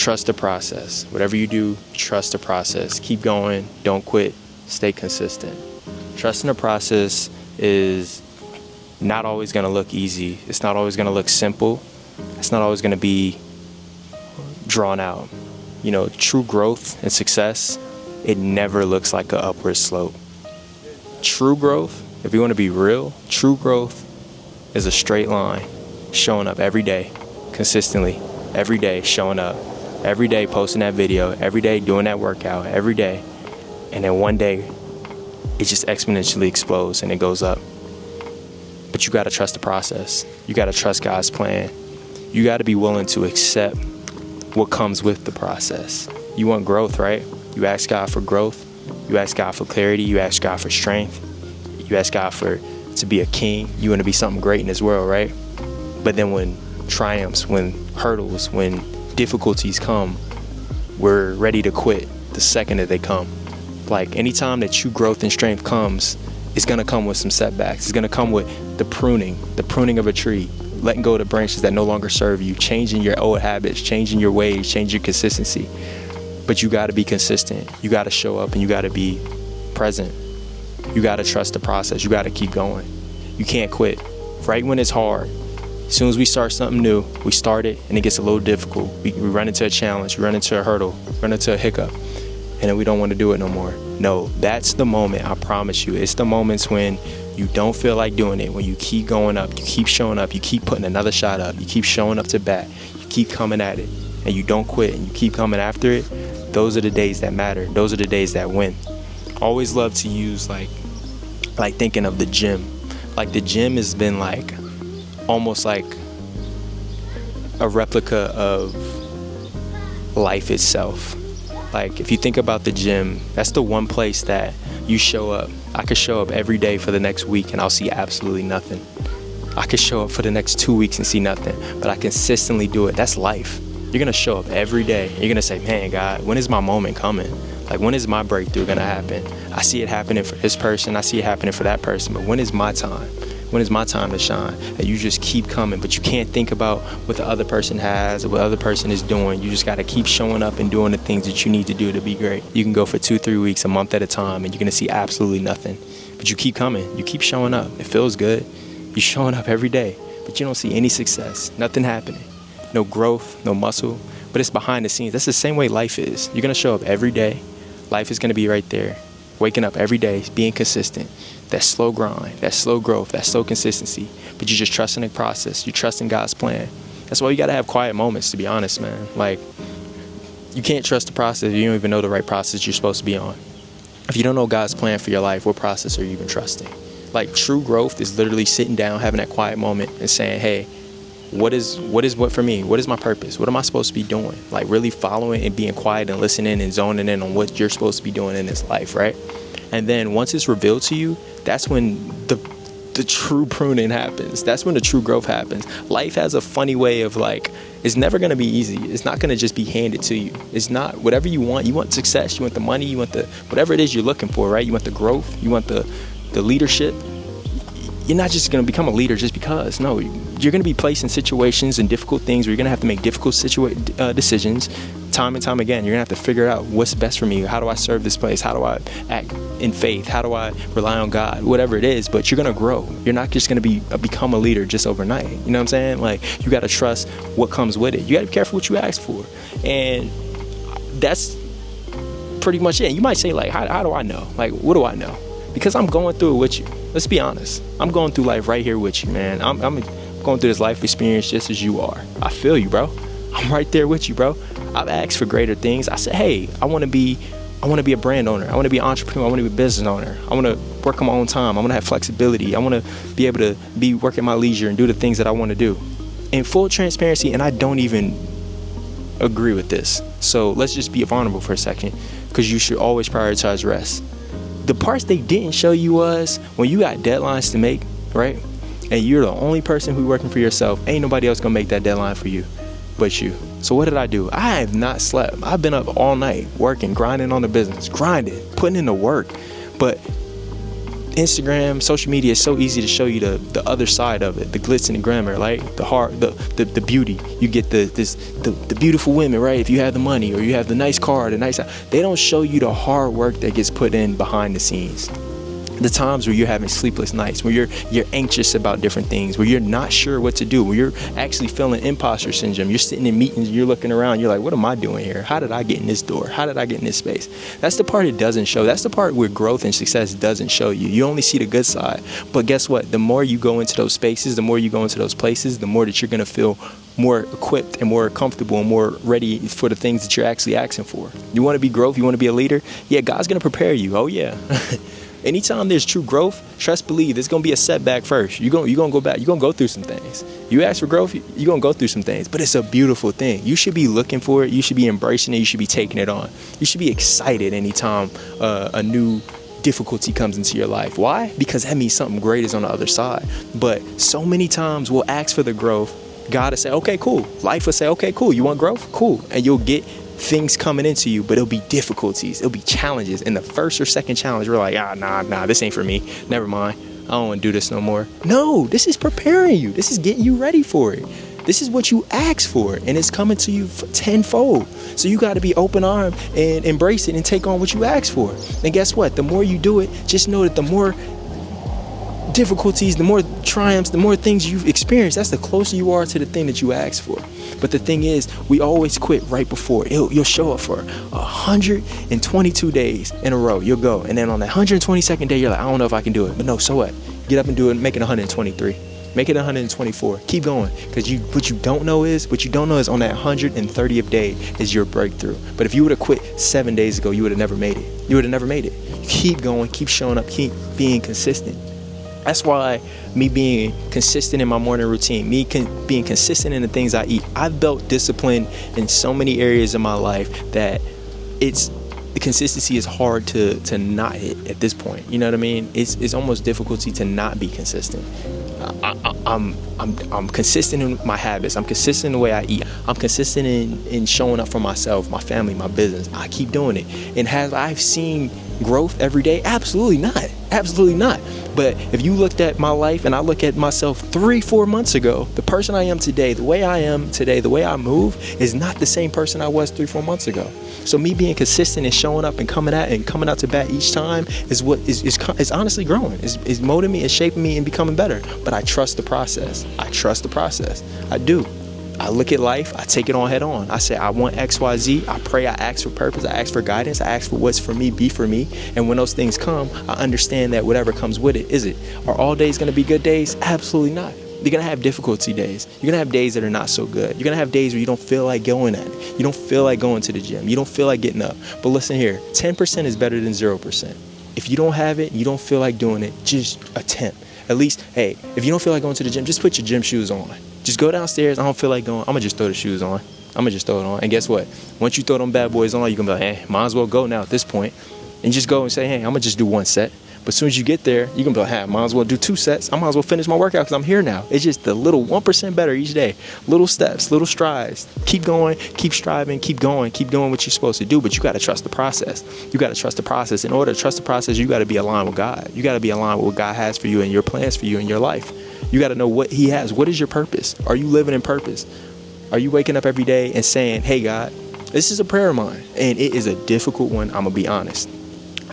trust the process. Whatever you do, trust the process. Keep going, don't quit, stay consistent. Trusting the process is not always going to look easy. It's not always going to look simple. It's not always going to be drawn out. You know, true growth and success, it never looks like an upward slope. True growth, if you want to be real, true growth is a straight line, showing up every day, consistently, every day showing up, every day posting that video, every day doing that workout, every day. And then one day, it just exponentially explodes and it goes up. But you got to trust the process. You got to trust God's plan. You got to be willing to accept what comes with the process. You want growth, right? You ask God for growth. You ask God for clarity. You ask God for strength. You ask God to be a king. You want to be something great in this world, right? But then when triumphs, when hurdles, when difficulties come, we're ready to quit the second that they come. Like anytime that true growth and strength comes, it's going to come with some setbacks. It's going to come with the pruning of a tree, letting go of the branches that no longer serve you, changing your old habits, changing your ways, changing your consistency. But you got to be consistent. You got to show up and you got to be present. You got to trust the process. You got to keep going. You can't quit. Right when it's hard, as soon as we start something new, we start it and it gets a little difficult. We run into a challenge, we run into a hurdle, run into a hiccup, and then we don't want to do it no more. No, that's the moment, I promise you. It's the moments when you don't feel like doing it, when you keep going up, you keep showing up, you keep putting another shot up, you keep showing up to bat, you keep coming at it, and you don't quit and you keep coming after it. Those are the days that matter. Those are the days that win. Always love to use like thinking of the gym. Like the gym has been like almost like a replica of life itself. Like if you think about the gym, that's the one place that you show up. I could show up every day for the next week and I'll see absolutely nothing. I could show up for the next 2 weeks and see nothing, but I consistently do it. That's life. You're gonna show up every day. You're gonna say, man, God, when is my moment coming? Like, when is my breakthrough gonna happen? I see it happening for this person, I see it happening for that person, but when is my time? When is my time to shine? And you just keep coming, but you can't think about what the other person has or what the other person is doing. You just gotta keep showing up and doing the things that you need to do to be great. You can go for 2-3 weeks, a month at a time, and you're gonna see absolutely nothing. But you keep coming, you keep showing up. It feels good. You're showing up every day, but you don't see any success, nothing happening. No growth, no muscle, but it's behind the scenes. That's the same way life is. You're gonna show up every day. Life is gonna be right there. Waking up every day, being consistent. That slow grind, that slow growth, that slow consistency. But you're just trusting the process. You're trusting God's plan. That's why you gotta have quiet moments, to be honest, man. Like, you can't trust the process if you don't even know the right process you're supposed to be on. If you don't know God's plan for your life, what process are you even trusting? Like, true growth is literally sitting down, having that quiet moment and saying, hey, what is what for me? What is my purpose? What am I supposed to be doing? Like, really following and being quiet and listening and zoning in on what you're supposed to be doing in this life, right? And then once it's revealed to you, that's when the true pruning happens. That's when the true growth happens. Life has a funny way of, like, it's never going to be easy. It's not going to just be handed to you. It's not whatever you want. You want success. You want the money. You want the whatever it is you're looking for, right? You want the growth. You want the leadership. You're not just going to become a leader just because. No, you're going to be placed in situations and difficult things where you're going to have to make difficult decisions time and time again. You're going to have to figure out what's best for me. How do I serve this place? How do I act in faith? How do I rely on God? Whatever it is, but you're going to grow. You're not just going to become a leader just overnight. You know what I'm saying? Like, you got to trust what comes with it. You got to be careful what you ask for. And that's pretty much it. You might say, like, how do I know? Like, what do I know? Because I'm going through it with you. Let's be honest. I'm going through life right here with you, man. I'm going through this life experience just as you are. I feel you, bro. I'm right there with you, bro. I've asked for greater things. I said, hey, I want to be a brand owner. I want to be an entrepreneur. I want to be a business owner. I want to work on my own time. I want to have flexibility. I want to be able to be working my leisure and do the things that I want to do. In full transparency, and I don't even agree with this. So let's just be vulnerable for a second, because you should always prioritize rest. The parts they didn't show you was when you got deadlines to make, right? And you're the only person who's working for yourself. Ain't nobody else gonna make that deadline for you but you. So what did I do? I have not slept. I've been up all night working, grinding on the business, putting in the work. But Instagram, social media is so easy to show you the other side of it, the glitz and the glamour, right? The beauty. You get the beautiful women, right? If you have the money or you have the nice car, they don't show you the hard work that gets put in behind the scenes. The times where you're having sleepless nights, where you're anxious about different things, where you're not sure what to do, where you're actually feeling imposter syndrome. You're sitting in meetings, you're looking around, you're like, what am I doing here? How did I get in this door? How did I get in this space? That's the part it doesn't show. That's the part where growth and success doesn't show you. You only see the good side. But guess what? The more you go into those spaces, the more you go into those places, the more that you're going to feel more equipped and more comfortable and more ready for the things that you're actually asking for. You want to be growth? You want to be a leader? Yeah, God's going to prepare you. Oh, yeah. Anytime there's true growth, trust, believe, there's going to be a setback first. You're going to go back. You're going to go through some things. You ask for growth, you're going to go through some things. But it's a beautiful thing. You should be looking for it. You should be embracing it. You should be taking it on. You should be excited anytime a new difficulty comes into your life. Why? Because that means something great is on the other side. But so many times we'll ask for the growth. God will say, okay, cool. Life will say, okay, cool. You want growth? Cool. And you'll get things coming into you, but it'll be difficulties, it'll be challenges. And the first or second challenge, we're like, nah, this ain't for me. Never mind. I don't want to do this no more. No, this is preparing you. This is getting you ready for it. This is what you asked for, and it's coming to you tenfold. So you got to be open armed and embrace it and take on what you asked for. And guess what? The more you do it, just know that the more difficulties, the more triumphs, the more things you've experienced, that's the closer you are to the thing that you asked for. But the thing is, we always quit right before. You'll show up for 122 days in a row. You'll go. And then on that 122nd day, you're like, I don't know if I can do it. But no, so what? Get up and do it and make it 123. Make it 124. Keep going. Because what you don't know is on that 130th day is your breakthrough. But if you would have quit 7 days ago, you would have never made it. You would have never made it. Keep going. Keep showing up. Keep being consistent. That's why me being consistent in my morning routine, being consistent in the things I eat, I've built discipline in so many areas of my life that the consistency is hard to not hit at this point. You know what I mean? It's almost difficulty to not be consistent. I'm consistent in my habits. I'm consistent in the way I eat. I'm consistent in showing up for myself, my family, my business. I keep doing it. And have I seen growth every day? Absolutely not. Absolutely not. But if you looked at my life and I look at myself 3-4 months ago, the person I am today, the way I am today, the way I move is not the same person I was 3-4 months ago. So me being consistent and showing up and coming out to bat each time is what is honestly growing. Is molding me, is shaping me and becoming better. But I trust the process. I trust the process. I do. I look at life, I take it on head on. I say, I want X, Y, Z. I pray, I ask for purpose, I ask for guidance, I ask for what's for me, be for me. And when those things come, I understand that whatever comes with it, is it? Are all days going to be good days? Absolutely not. You're going to have difficulty days. You're going to have days that are not so good. You're going to have days where you don't feel like going at it. You don't feel like going to the gym. You don't feel like getting up. But listen here, 10% is better than 0%. If you don't have it, you don't feel like doing it, just attempt. At least, hey, if you don't feel like going to the gym, just put your gym shoes on. Just go downstairs. I don't feel like going. I'm going to just throw the shoes on. I'm going to just throw it on. And guess what? Once you throw them bad boys on, you're going to be like, hey, might as well go now at this point. And just go and say, hey, I'm going to just do one set. But as soon as you get there, you're going to be like, hey, I might as well do 2 sets. I might as well finish my workout because I'm here now. It's just the little 1% better each day. Little steps, little strides. Keep going, keep striving, keep doing what you're supposed to do. But you got to trust the process. You got to trust the process. In order to trust the process, you got to be aligned with God. You got to be aligned with what God has for you and your plans for you in your life. You got to know what he has. What is your purpose? Are you living in purpose? Are you waking up every day and saying, hey, God, this is a prayer of mine. And it is a difficult one. I'm going to be honest.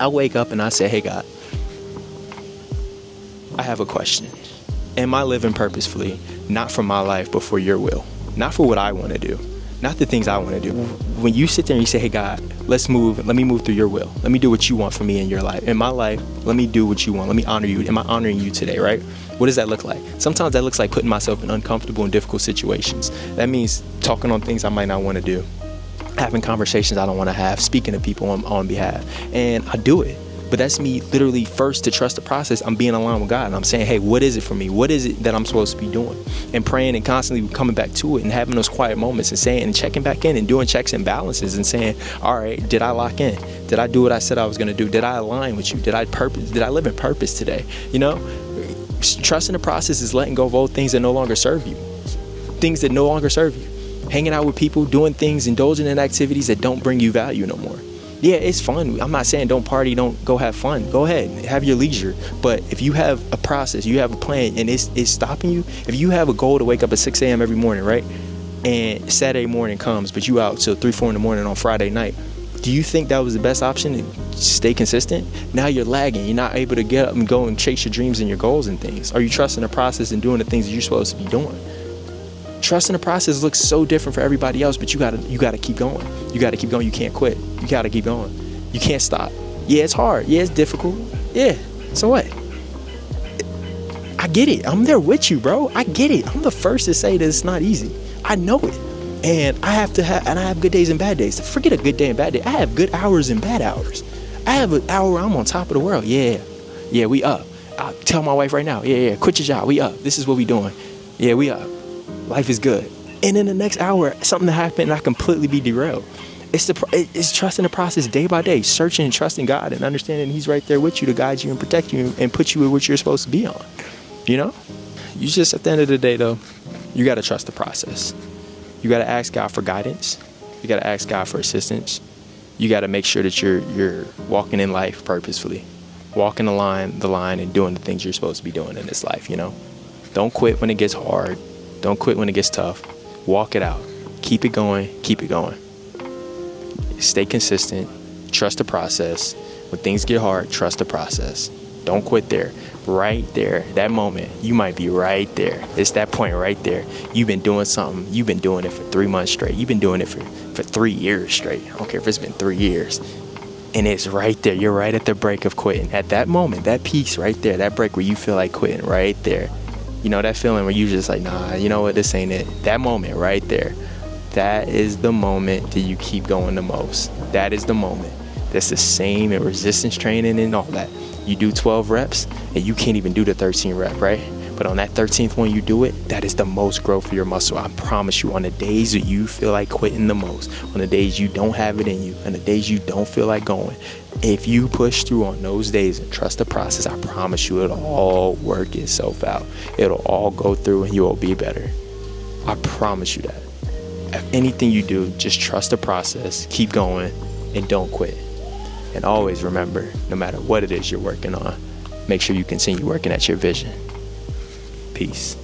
I wake up and I say, hey, God, I have a question. Am I living purposefully, not for my life, but for your will? Not for what I want to do, not the things I want to do. When you sit there and you say, hey, God, let me move through your will. Let me do what you want for me in your life. In my life, let me do what you want. Let me honor you. Am I honoring you today, right? What does that look like? Sometimes that looks like putting myself in uncomfortable and difficult situations. That means talking on things I might not want to do, having conversations I don't want to have, speaking to people on behalf. And I do it. But that's me literally first to trust the process. I'm being aligned with God and I'm saying, hey, what is it for me? What is it that I'm supposed to be doing? And praying and constantly coming back to it and having those quiet moments and saying and checking back in and doing checks and balances and saying, all right, did I lock in? Did I do what I said I was going to do? Did I align with you? Did I live in purpose today? You know, trusting the process is letting go of old things that no longer serve you. Things that no longer serve you. Hanging out with people, doing things, indulging in activities that don't bring you value no more. Yeah, it's fun. I'm not saying don't party, don't go have fun. Go ahead, have your leisure. But if you have a process, you have a plan, and it's stopping you. If you have a goal to wake up at 6 a.m. every morning, right? And Saturday morning comes, but you out till 3, 4 in the morning on Friday night. Do you think that was the best option to stay consistent? Now you're lagging. You're not able to get up and go and chase your dreams and your goals and things. Are you trusting the process and doing the things that you're supposed to be doing? Trusting the process looks so different for everybody else, but you gotta keep going. You gotta keep going. You can't quit. You gotta keep going. You can't stop. Yeah, it's hard. Yeah, it's difficult. Yeah, so what? I get it. I'm there with you, bro. I get it. I'm the first to say that it's not easy. I know it. And I have good days and bad days. Forget a good day and bad day. I have good hours and bad hours. I have an hour where I'm on top of the world. Yeah, we up. I'll tell my wife right now. Yeah, quit your job. We up. This is what we doing. Yeah, we up. Life is good. And in the next hour, something happened and I completely be derailed. It's trusting the process day by day, searching and trusting God and understanding He's right there with you to guide you and protect you and put you where you're supposed to be on. You know? You just, at the end of the day, though, you got to trust the process. You got to ask God for guidance. You got to ask God for assistance. You got to make sure that you're walking in life purposefully, walking the line and doing the things you're supposed to be doing in this life, you know? Don't quit when it gets hard. Don't quit when it gets tough. Walk it out. Keep it going. Keep it going. Stay consistent. Trust the process. When things get hard, trust the process. Don't quit there. Right there, that moment, you might be right there. It's that point right there. You've been doing something. You've been doing it for 3 months straight. You've been doing it for 3 years straight. I don't care if it's been 3 years. And it's right there. You're right at the break of quitting. At that moment, that piece right there, that break where you feel like quitting right there. You know, that feeling where you just like, nah, you know what, this ain't it. That moment right there, that is the moment that you keep going the most. That is the moment. That's the same in resistance training and all that. You do 12 reps and you can't even do the 13 rep, right? But on that 13th one you do it, that is the most growth for your muscle. I promise you, on the days that you feel like quitting the most, on the days you don't have it in you, on the days you don't feel like going, if you push through on those days and trust the process, I promise you it'll all work itself out. It'll all go through and you'll be better. I promise you that. If anything you do, just trust the process, keep going, and don't quit. And always remember, no matter what it is you're working on, make sure you continue working at your vision. Peace.